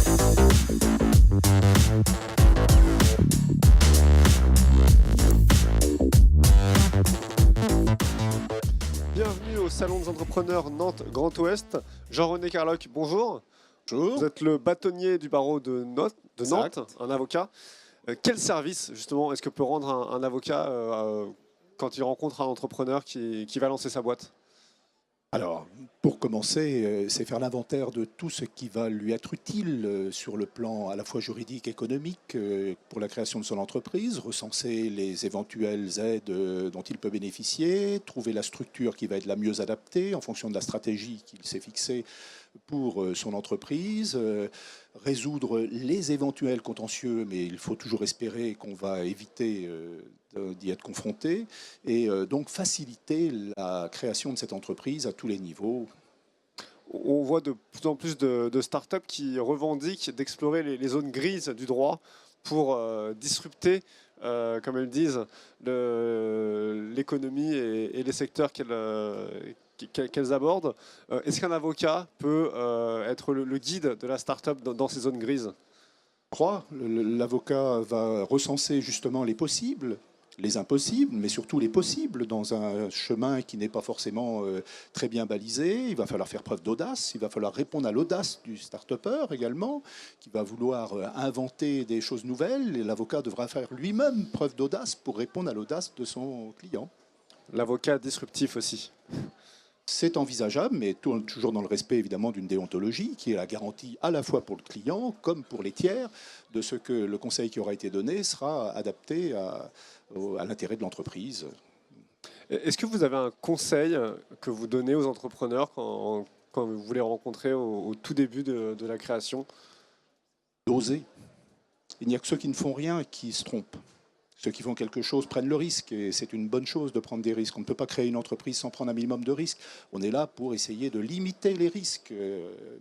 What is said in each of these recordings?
Bienvenue au Salon des entrepreneurs Nantes Grand Ouest. Jean-René Carloc, bonjour. Bonjour. Vous êtes le bâtonnier du barreau de Nantes, Exact. un avocat. Quel service, justement, est-ce que peut rendre un avocat quand il rencontre un entrepreneur qui va lancer sa boîte? Alors, pour commencer, c'est faire l'inventaire de tout ce qui va lui être utile sur le plan à la fois juridique, économique, pour la création de son entreprise, recenser les éventuelles aides dont il peut bénéficier, trouver la structure qui va être la mieux adaptée en fonction de la stratégie qu'il s'est fixée pour son entreprise, résoudre les éventuels contentieux, mais il faut toujours espérer qu'on va éviter d'y être confronté, et donc faciliter la création de cette entreprise à tous les niveaux. On voit de plus en plus de startups qui revendiquent d'explorer les zones grises du droit pour disrupter, comme elles disent, l'économie et les secteurs qu'elles abordent. Est-ce qu'un avocat peut être le guide de la startup dans ces zones grises? Je crois, l'avocat va recenser justement les possibles, les impossibles, mais surtout les possibles dans un chemin qui n'est pas forcément très bien balisé. Il va falloir faire preuve d'audace, il va falloir répondre à l'audace du start-upper également, qui va vouloir inventer des choses nouvelles, et l'avocat devra faire lui-même preuve d'audace pour répondre à l'audace de son client. L'avocat disruptif aussi. C'est envisageable, mais toujours dans le respect évidemment d'une déontologie qui est la garantie à la fois pour le client comme pour les tiers de ce que le conseil qui aura été donné sera adapté à l'intérêt de l'entreprise. Est-ce que vous avez un conseil que vous donnez aux entrepreneurs quand vous les rencontrez au tout début de la création? D'oser. Il n'y a que ceux qui ne font rien qui se trompent. Ceux qui font quelque chose prennent le risque, et c'est une bonne chose de prendre des risques. On ne peut pas créer une entreprise sans prendre un minimum de risques. On est là pour essayer de limiter les risques,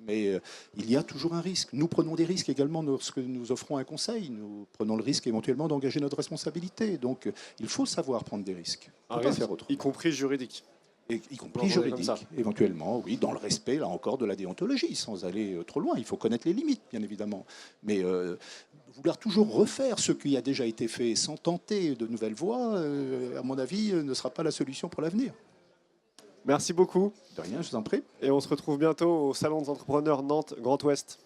mais il y a toujours un risque. Nous prenons des risques également lorsque nous offrons un conseil. Nous prenons le risque éventuellement d'engager notre responsabilité. Donc il faut savoir prendre des risques. On ne peut pas faire autrement. Y compris juridique. Et y compris juridique, éventuellement, oui, dans le respect, là encore, de la déontologie, sans aller trop loin. Il faut connaître les limites, bien évidemment. Mais vouloir toujours refaire ce qui a déjà été fait sans tenter de nouvelles voies, à mon avis, ne sera pas la solution pour l'avenir. Merci beaucoup. De rien, je vous en prie. Et on se retrouve bientôt au Salon des entrepreneurs Nantes Grand Ouest.